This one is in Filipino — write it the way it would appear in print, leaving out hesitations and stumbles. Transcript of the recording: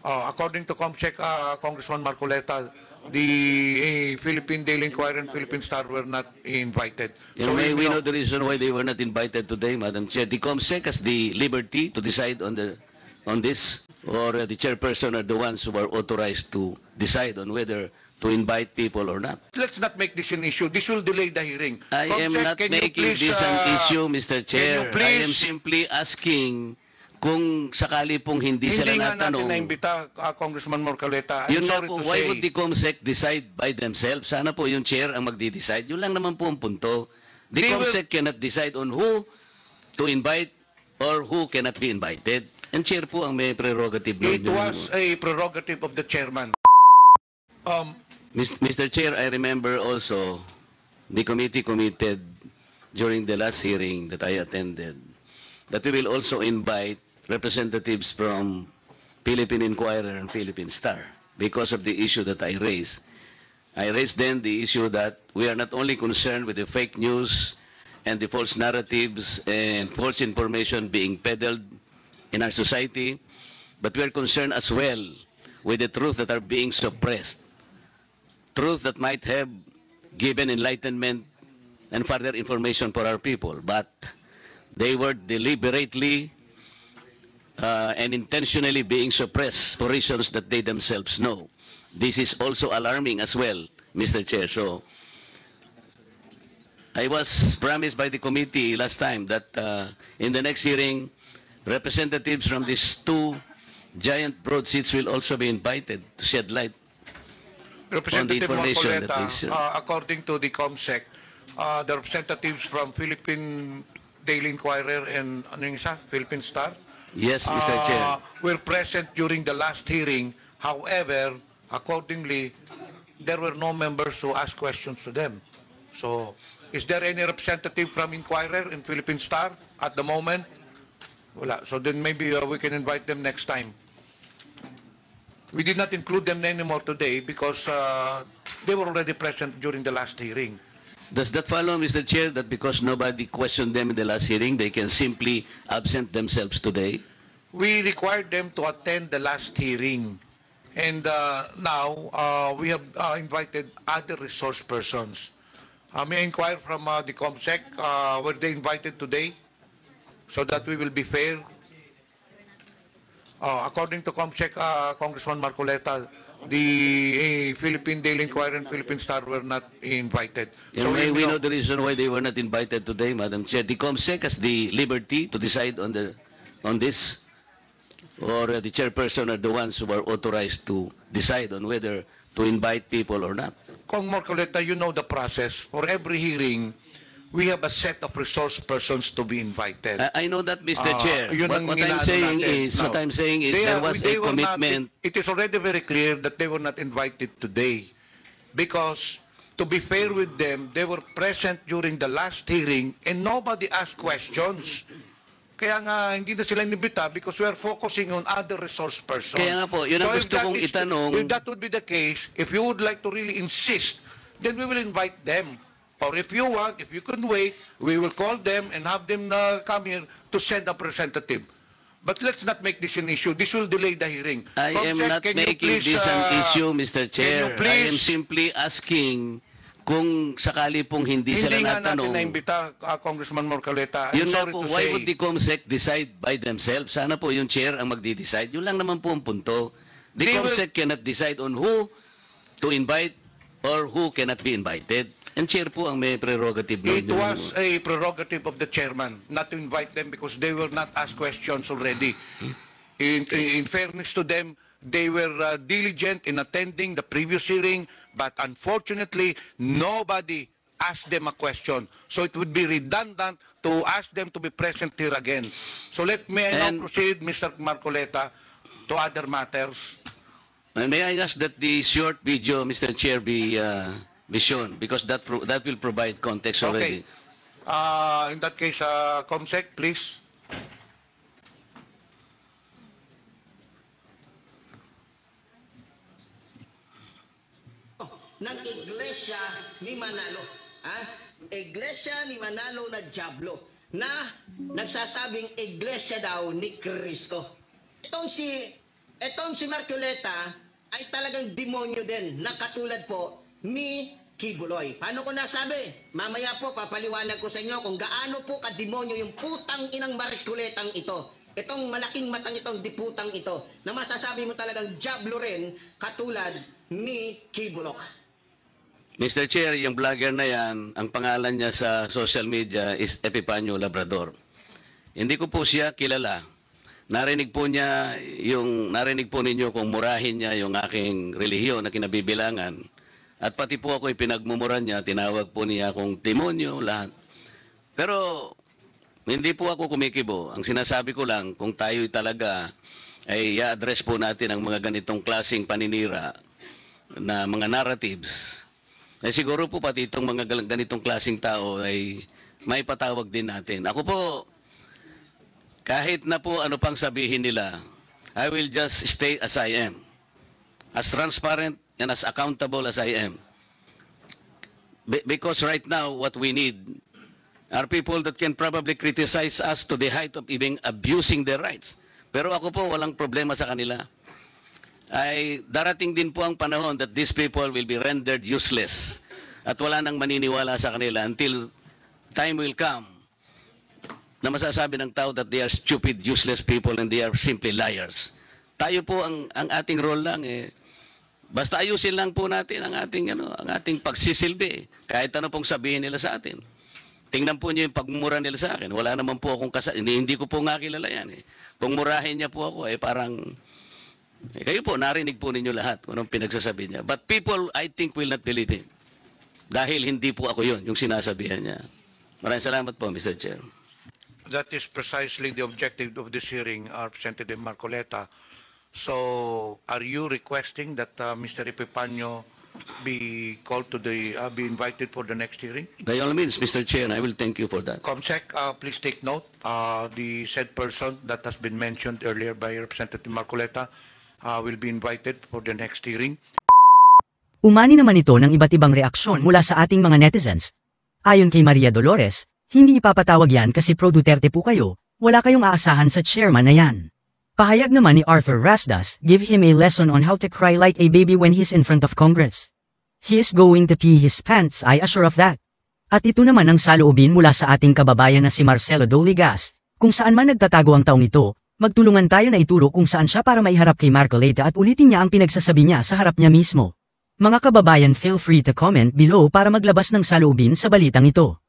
According to COMSEC, Congressman Marcoleta, the Philippine Daily Inquirer and Philippine Star were not invited. So may we know the reason why they were not invited today, Madam Chair? The COMSEC has the liberty to decide on this, or the chairperson are the ones who are authorized to decide on whether to invite people or not. Let's not make this an issue. This will delay the hearing. I am COMSEC, not can you making please, this an issue, Mr. Chair. you please- I am simply asking kung sakali pong hindi sila Hindi nga natin natanong. naimbita, Congressman Marcoleta. I'm Yun nga sorry po, to why say. would the COMSEC decide by themselves? Sana po yung chair ang magdi-decide. Yun lang naman po ang punto. The They will- COMSEC cannot decide on who to invite or who cannot be invited. And chair po ang may prerogative. It was a prerogative of the chairman. Mr. Chair, I remember also the committee committed during the last hearing that I attended that we will also invite representatives from Philippine Inquirer and Philippine Star because of the issue that I raised. I raised then the issue that we are not only concerned with the fake news and the false narratives and false information being peddled in our society, but we are concerned as well with the truth that are being suppressed. Truth that might have given enlightenment and further information for our people, but they were deliberately and intentionally being suppressed for reasons that they themselves know. This is also alarming as well, Mr. Chair. So, I was promised by the committee last time that in the next hearing, representatives from these two giant broad seats will also be invited to shed light Representative information that Marcoleta, according to the COMSEC, the representatives from Philippine Daily Inquirer and ano yung isa? Philippine Star? Yes, Mr. Chair. Were present during the last hearing. However, accordingly, there were no members who asked questions to them. So, is there any representative from Inquirer and Philippine Star at the moment? Wala. So then maybe we can invite them next time. We did not include them anymore today because they were already present during the last hearing. Does that follow, Mr. Chair, that because nobody questioned them in the last hearing, they can simply absent themselves today? We required them to attend the last hearing. And now we have invited other resource persons. May I inquire from the COMSEC, were they invited today? So that we will be fair. According to COMSEC, Congressman Marcoleta, the Philippine Daily Inquirer and Philippine Star were not invited. So may we know the reason why they were not invited today, Madam Chair? The COMSEC has the liberty to decide on this, or the chairperson are the ones who are authorized to decide on whether to invite people or not. Kong Marcoleta, you know the process. For every hearing, we have a set of resource persons to be invited. I know that, Mr. Chair. Yun ang What I'm inaano saying natin. is, what No. I'm saying is They there are- was they a were not- commitment. it is already very clear that they were not invited today. Because, to be fair with them, they were present during the last hearing and nobody asked questions. Kaya nga, hindi na sila inibita because we are focusing on other resource persons. Kaya nga po, yun ang if gusto that kong is- itanong. If that would be the case, if you would like to really insist, then we will invite them. Or if you want, if you can wait, we will call them and have them come here to send a representative. But let's not make this an issue. This will delay the hearing. I am COMSEC, not can you making please, this an issue, Mr. Chair. you please- I am simply asking kung sakali pong hindi sila Hindi nga natin natanong. naimbita, Congressman Marcoleta. I'm Yun nga sorry po, to why say. would the COMSEC decide by themselves? Sana po yung chair ang magdi-decide. Yun lang naman po ang punto. The They will- COMSEC cannot decide on who to invite or who cannot be invited. And chair po ang may prerogative. It was a prerogative of the chairman not to invite them because they were not asked questions already. In fairness to them, they were diligent in attending the previous hearing, but unfortunately, nobody asked them a question. So it would be redundant to ask them to be present here again. So let me now And- proceed, Mr. Marcoleta, to other matters. And may I ask that the short video, Mr. Chair, be shown because that will provide context already. Okay. In that case, COMSEC, please. Ng Iglesia ni Manalo. Iglesia ni Manalo na Diablo na nagsasabing iglesia daw ni Cristo. Itong si Etong si Marcoleta ay talagang demonyo din na katulad po ni Kibuloy. Paano ko nasabi? Mamaya po papaliwanag ko sa inyo kung gaano po kademonyo yung putang inang Marcoletang ito. Itong malaking matang itong diputang ito na masasabi mo talagang jablo rin katulad ni Kibulok. Mr. Chair, yung vlogger na yan, ang pangalan niya sa social media is Epipanyo Labrador. Hindi ko po siya kilala. Narinig po ninyo kung murahin niya yung aking relihiyon na kinabibilangan. At pati po ako pinagmumura niya, tinawag po niya akong demonyo, lahat. Pero hindi po ako kumikibo. Ang sinasabi ko lang, kung tayo talaga ay i-address po natin ang mga ganitong klaseng paninira na mga narratives, ay siguro po pati itong mga ganitong klaseng tao ay may patawag din natin. Ako po, kahit na po ano pang sabihin nila, I will just stay as I am. As transparent and as accountable as I am. Because right now, what we need are people that can probably criticize us to the height of even abusing their rights. Pero ako po, walang problema sa kanila. Ay darating din po ang panahon that these people will be rendered useless. At wala nang maniniwala sa kanila until time will come na masasabi ng tao that they are stupid, useless people and they are simply liars. Tayo po, ang ating role lang basta ayusin lang po natin ang ating pagsisilbi. Kahit ano pong sabihin nila sa atin. Tingnan po niyo yung pagmumura nila sa akin. Wala naman po akong hindi ko po nga kilala yan. Kung murahin niya po ako, parang, kayo po, narinig po ninyo lahat kung anong pinagsasabi niya. But people, I think, will not believe him. Dahil hindi po ako yun, yung sinasabihan niya. Maraming salamat po, Mr. Chair. That is precisely the objective of this hearing, Representative Marcoleta. So, are you requesting that Mr. Epipanyo be called to be invited for the next hearing? By all means, Mr. Chair, and I will thank you for that. Comsec, please take note. The said person that has been mentioned earlier by Representative Marcoleta will be invited for the next hearing. Umani naman ito ng iba't ibang reaksyon mula sa ating mga netizens. Ayon kay Maria Dolores, hindi ipapatawag yan kasi pro-Duterte po kayo, wala kayong aasahan sa chairman na yan. Pahayag naman ni Arthur Rasdas, give him a lesson on how to cry like a baby when he's in front of Congress. He is going to pee his pants, I assure of that. At ito naman ang saloobin mula sa ating kababayan na si Marcelo Doligas, kung saan man nagtatago ang taong ito, magtulungan tayo na ituro kung saan siya para maiharap kay Marcoleta at ulitin niya ang pinagsasabi niya sa harap niya mismo. Mga kababayan, feel free to comment below para maglabas ng saloobin sa balitang ito.